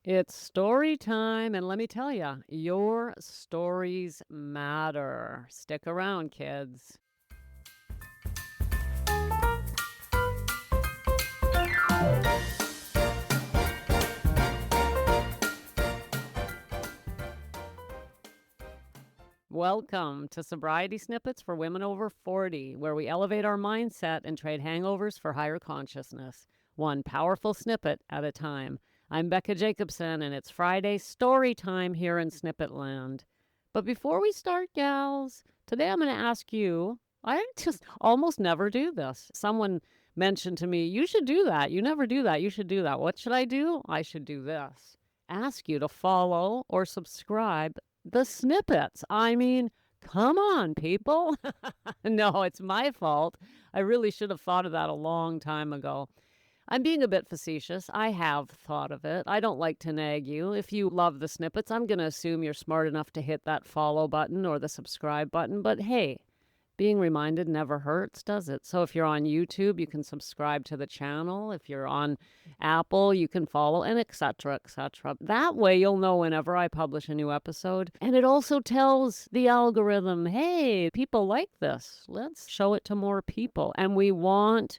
It's story time, and let me tell you, your stories matter. Stick around, kids. Welcome to Sobriety Snippets for Women Over 40, where we elevate our mindset and trade hangovers for higher consciousness, one powerful snippet at a time. I'm Becca Jacobson, and it's Friday story time here in Snippet Land. But before we start, gals, today I'm going to ask you. I just almost never do this. Someone mentioned to me, you should do that. You never do that. You should do that. What should I do? I should do this. Ask you to follow or subscribe the snippets. I mean, come on, people. No, it's my fault. I really should have thought of that a long time ago. I'm being a bit facetious. I have thought of it. I don't like to nag you. If you love the snippets, I'm going to assume you're smart enough to hit that follow button or the subscribe button. But hey, being reminded never hurts, does it? So if you're on YouTube, you can subscribe to the channel. If you're on Apple, you can follow, and etc., etc. That way you'll know whenever I publish a new episode. And it also tells the algorithm, hey, people like this. Let's show it to more people. And we want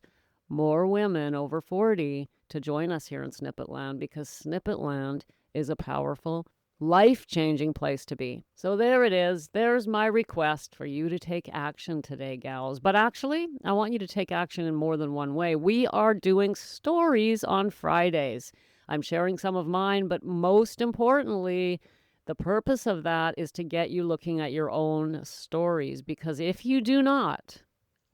more women over 40 to join us here in Snippet Land, because Snippet Land is a powerful, life-changing place to be. So there it is. There's my request for you to take action today, gals. But actually, I want you to take action in more than one way. We are doing stories on Fridays. I'm sharing some of mine, but most importantly, the purpose of that is to get you looking at your own stories, because if you do not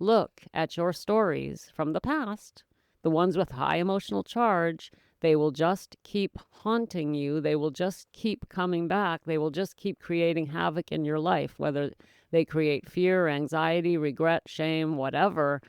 look at your stories from the past, the ones with high emotional charge, they will just keep haunting you. They will just keep coming back. They will just keep creating havoc in your life, whether they create fear, anxiety, regret, shame, whatever.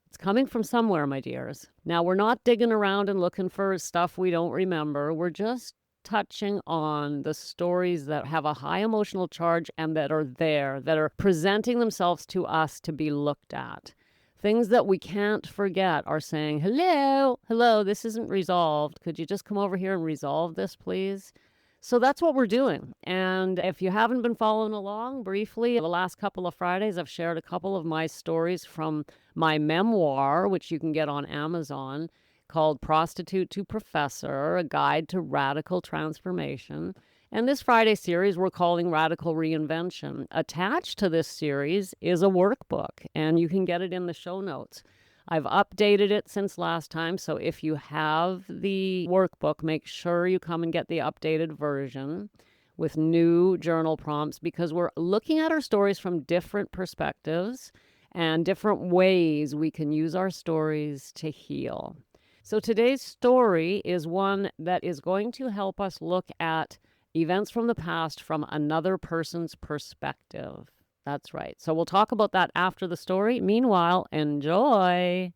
It's coming from somewhere, my dears. Now, we're not digging around and looking for stuff we don't remember. We're just touching on the stories that have a high emotional charge and that are there, that are presenting themselves to us to be looked at. Things that we can't forget are saying, hello, this isn't resolved. Could you just come over here and resolve this, please? So that's what we're doing. And if you haven't been following along briefly, the last couple of Fridays, I've shared a couple of my stories from my memoir, which you can get on Amazon, called Prostitute to Professor, A Guide to Radical Transformation. And this Friday series we're calling Radical Reinvention. Attached to this series is a workbook, and you can get it in the show notes. I've updated it since last time, so if you have the workbook, make sure you come and get the updated version with new journal prompts, because we're looking at our stories from different perspectives and different ways we can use our stories to heal. So today's story is one that is going to help us look at events from the past from another person's perspective. That's right. So we'll talk about that after the story. Meanwhile, enjoy.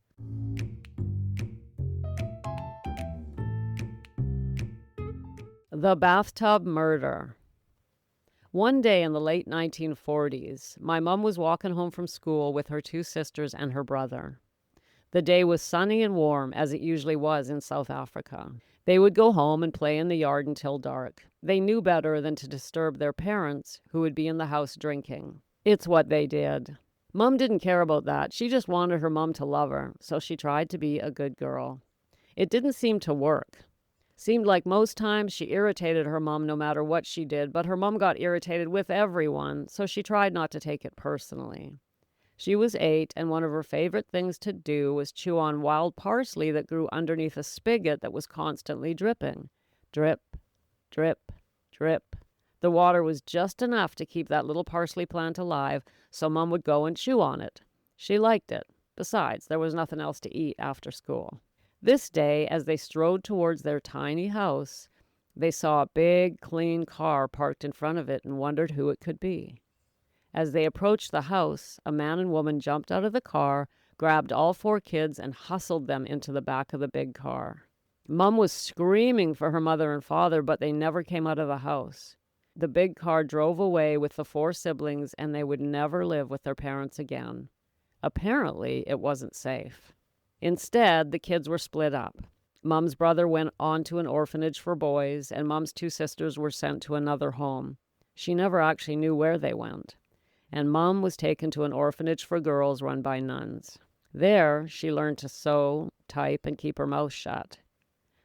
The Bathtub Murder. One day in the late 1940s, my mom was walking home from school with her two sisters and her brother. The day was sunny and warm, as it usually was in South Africa. They would go home and play in the yard until dark. They knew better than to disturb their parents, who would be in the house drinking. It's what they did. Mom didn't care about that. She just wanted her mom to love her, so she tried to be a good girl. It didn't seem to work. Seemed like most times she irritated her mom no matter what she did, but her mom got irritated with everyone, so she tried not to take it personally. She was 8, and one of her favorite things to do was chew on wild parsley that grew underneath a spigot that was constantly dripping. Drip, drip, drip. The water was just enough to keep that little parsley plant alive, so Mom would go and chew on it. She liked it. Besides, there was nothing else to eat after school. This day, as they strode towards their tiny house, they saw a big, clean car parked in front of it and wondered who it could be. As they approached the house, a man and woman jumped out of the car, grabbed all 4 kids, and hustled them into the back of the big car. Mom was screaming for her mother and father, but they never came out of the house. The big car drove away with the 4 siblings, and they would never live with their parents again. Apparently, it wasn't safe. Instead, the kids were split up. Mom's brother went on to an orphanage for boys, and Mom's two sisters were sent to another home. She never actually knew where they went. And Mom was taken to an orphanage for girls run by nuns. There, she learned to sew, type, and keep her mouth shut.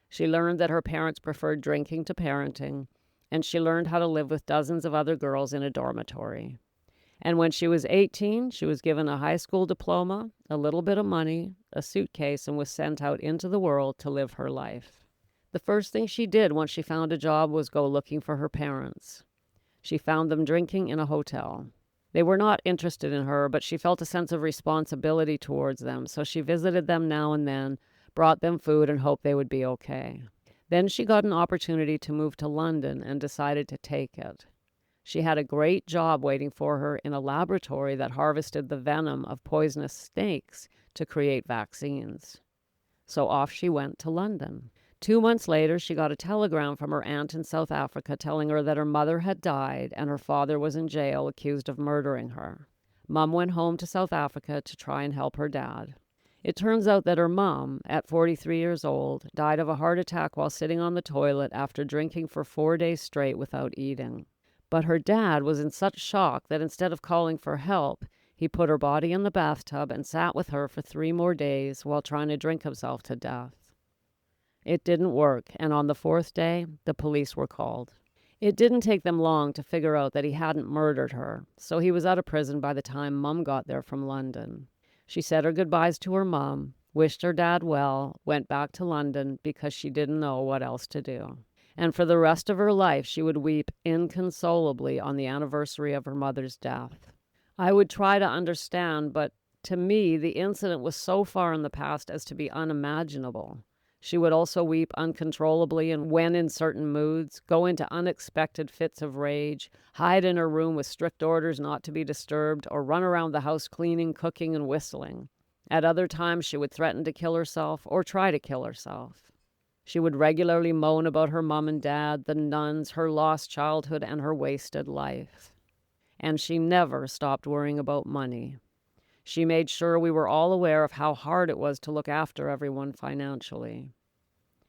She learned that her parents preferred drinking to parenting, and she learned how to live with dozens of other girls in a dormitory. And when she was 18, she was given a high school diploma, a little bit of money, a suitcase, and was sent out into the world to live her life. The first thing she did once she found a job was go looking for her parents. She found them drinking in a hotel. They were not interested in her, but she felt a sense of responsibility towards them, so she visited them now and then, brought them food, and hoped they would be okay. Then she got an opportunity to move to London and decided to take it. She had a great job waiting for her in a laboratory that harvested the venom of poisonous snakes to create vaccines. So off she went to London. 2 months later, she got a telegram from her aunt in South Africa telling her that her mother had died and her father was in jail accused of murdering her. Mom went home to South Africa to try and help her dad. It turns out that her mom, at 43 years old, died of a heart attack while sitting on the toilet after drinking for 4 days straight without eating. But her dad was in such shock that instead of calling for help, he put her body in the bathtub and sat with her for 3 more days while trying to drink himself to death. It didn't work, and on the 4th day, the police were called. It didn't take them long to figure out that he hadn't murdered her, so he was out of prison by the time Mom got there from London. She said her goodbyes to her mom, wished her dad well, went back to London because she didn't know what else to do. And for the rest of her life, she would weep inconsolably on the anniversary of her mother's death. I would try to understand, but to me, the incident was so far in the past as to be unimaginable. She would also weep uncontrollably and when in certain moods, go into unexpected fits of rage, hide in her room with strict orders not to be disturbed, or run around the house cleaning, cooking, and whistling. At other times, she would threaten to kill herself or try to kill herself. She would regularly moan about her mom and dad, the nuns, her lost childhood, and her wasted life. And she never stopped worrying about money. She made sure we were all aware of how hard it was to look after everyone financially.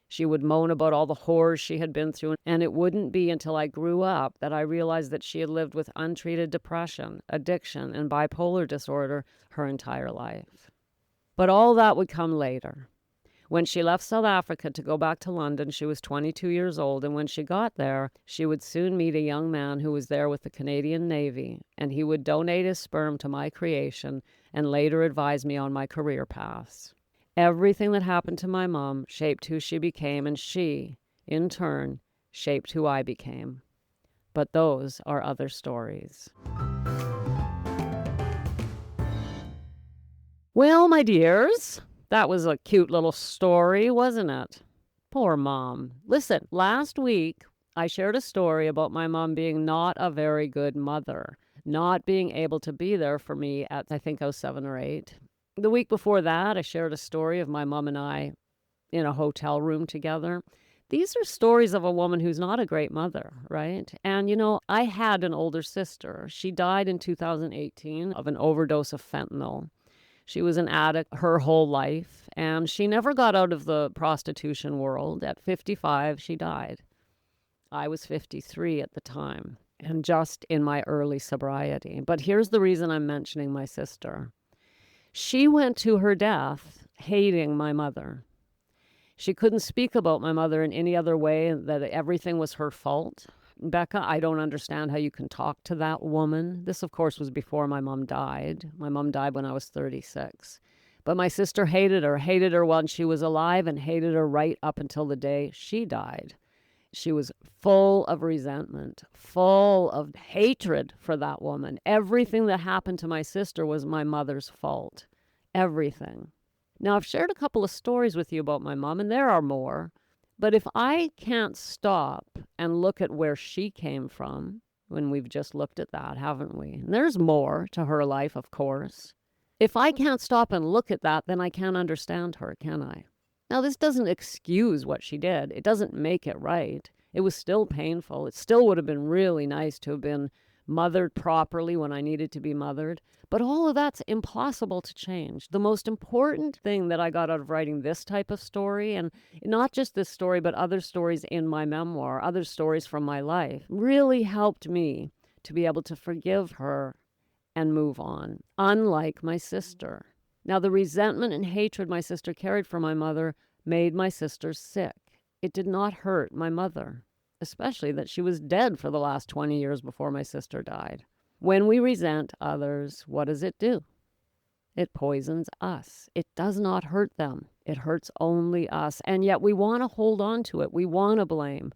She would moan about all the horrors she had been through, and it wouldn't be until I grew up that I realized that she had lived with untreated depression, addiction, and bipolar disorder her entire life. But all that would come later. When she left South Africa to go back to London, she was 22 years old, and when she got there, she would soon meet a young man who was there with the Canadian Navy, and he would donate his sperm to my creation and later advise me on my career paths. Everything that happened to my mom shaped who she became, and she, in turn, shaped who I became. But those are other stories. Well, my dears, that was a cute little story, wasn't it? Poor Mom. Listen, last week I shared a story about my mom being not a very good mother, not being able to be there for me at, I think I was 7 or 8. The week before that, I shared a story of my mom and I in a hotel room together. These are stories of a woman who's not a great mother, right? And, I had an older sister. She died in 2018 of an overdose of fentanyl. She was an addict her whole life, and she never got out of the prostitution world. At 55, she died. I was 53 at the time, and just in my early sobriety. But here's the reason I'm mentioning my sister. She went to her death hating my mother. She couldn't speak about my mother in any other way, that everything was her fault. Becca, I don't understand how you can talk to that woman. This, of course, was before my mom died. My mom died when I was 36. But my sister hated her when she was alive and hated her right up until the day she died. She was full of resentment, full of hatred for that woman. Everything that happened to my sister was my mother's fault. Everything. Now, I've shared a couple of stories with you about my mom, and there are more. But if I can't stop and look at where she came from, when we've just looked at that, haven't we? And there's more to her life, of course. If I can't stop and look at that, then I can't understand her, can I? Now, this doesn't excuse what she did. It doesn't make it right. It was still painful. It still would have been really nice to have been mothered properly when I needed to be mothered. But all of that's impossible to change. The most important thing that I got out of writing this type of story, and not just this story, but other stories in my memoir, other stories from my life, really helped me to be able to forgive her and move on, unlike my sister. Now, the resentment and hatred my sister carried for my mother made my sister sick. It did not hurt my mother, especially that she was dead for the last 20 years before my sister died. When we resent others, what does it do? It poisons us. It does not hurt them. It hurts only us. And yet we want to hold on to it. We want to blame.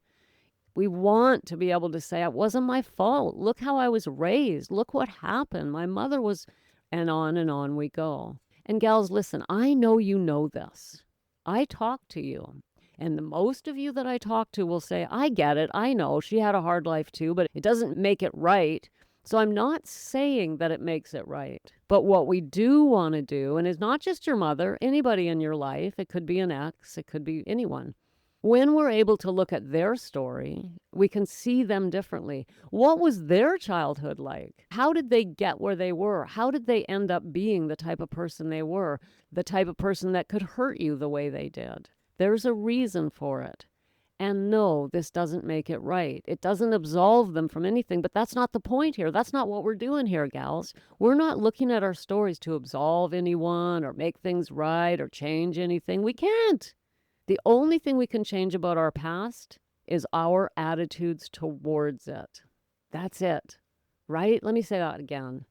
We want to be able to say, it wasn't my fault. Look how I was raised. Look what happened. My mother was, and on we go. And gals, listen, I know you know this. I talk to you. And the most of you that I talk to will say, I get it. I know she had a hard life too, but it doesn't make it right. So I'm not saying that it makes it right. But what we do want to do, and it's not just your mother, anybody in your life, it could be an ex, it could be anyone. When we're able to look at their story, we can see them differently. What was their childhood like? How did they get where they were? How did they end up being the type of person they were? The type of person that could hurt you the way they did? There's a reason for it. And no, this doesn't make it right. It doesn't absolve them from anything, but that's not the point here. That's not what we're doing here, gals. We're not looking at our stories to absolve anyone or make things right or change anything. We can't. The only thing we can change about our past is our attitudes towards it. That's it, right? Let me say that again.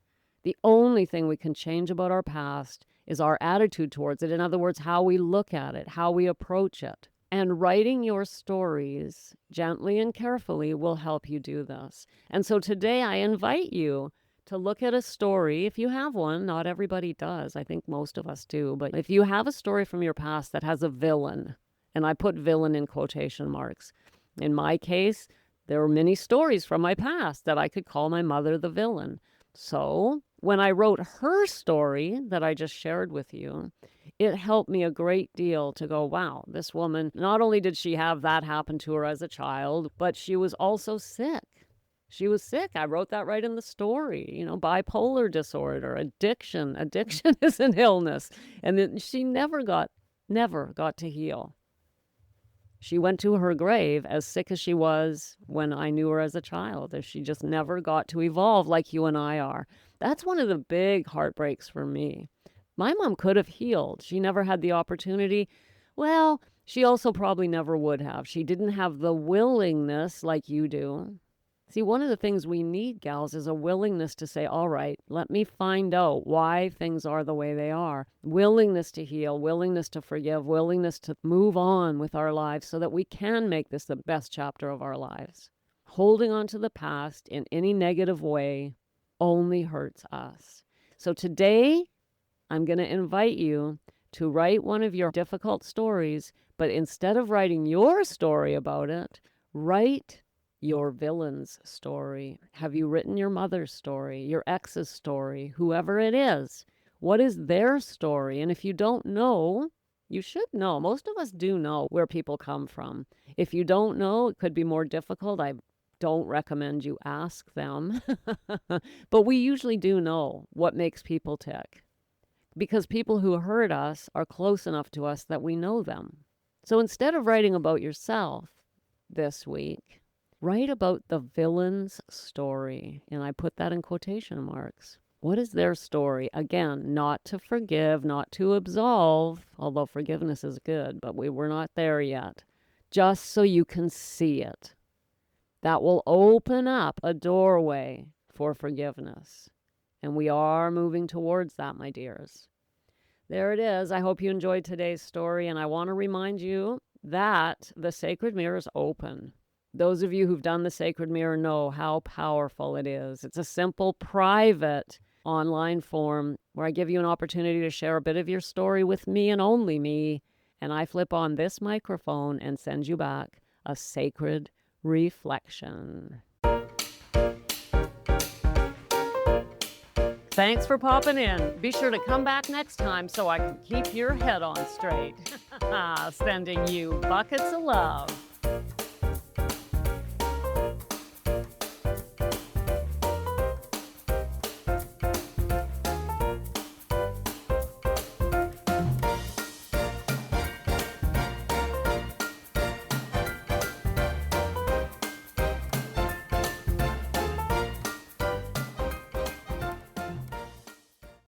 The only thing we can change about our past is our attitude towards it. In other words, how we look at it, how we approach it. And writing your stories gently and carefully will help you do this. And so today I invite you to look at a story, if you have one. Not everybody does. I think most of us do. But if you have a story from your past that has a villain, and I put villain in quotation marks. In my case, there were many stories from my past that I could call my mother the villain. So when I wrote her story that I just shared with you, it helped me a great deal to go, wow, this woman, not only did she have that happen to her as a child, but she was also sick. She was sick. I wrote that right in the story. Bipolar disorder, addiction. Addiction is an illness. And then she never got to heal. She went to her grave as sick as she was when I knew her as a child. She just never got to evolve like you and I are. That's one of the big heartbreaks for me. My mom could have healed. She never had the opportunity. Well, she also probably never would have. She didn't have the willingness like you do. See, one of the things we need, gals, is a willingness to say, all right, let me find out why things are the way they are. Willingness to heal, willingness to forgive, willingness to move on with our lives so that we can make this the best chapter of our lives. Holding on to the past in any negative way only hurts us. So today, I'm going to invite you to write one of your difficult stories, but instead of writing your story about it, write your villain's story. Have you written your mother's story, your ex's story, whoever it is? What is their story? And if you don't know, you should know. Most of us do know where people come from. If you don't know, it could be more difficult. I don't recommend you ask them. But we usually do know what makes people tick, because people who hurt us are close enough to us that we know them. So instead of writing about yourself this week, write about the villain's story. And I put that in quotation marks. What is their story? Again, not to forgive, not to absolve, although forgiveness is good, but we're not there yet. Just so you can see it. That will open up a doorway for forgiveness. And we are moving towards that, my dears. There it is. I hope you enjoyed today's story. And I want to remind you that the Sacred Mirror is open. Those of you who've done the Sacred Mirror know how powerful it is. It's a simple, private online form where I give you an opportunity to share a bit of your story with me and only me. And I flip on this microphone and send you back a sacred reflection. Thanks for popping in. Be sure to come back next time so I can keep your head on straight. Sending you buckets of love.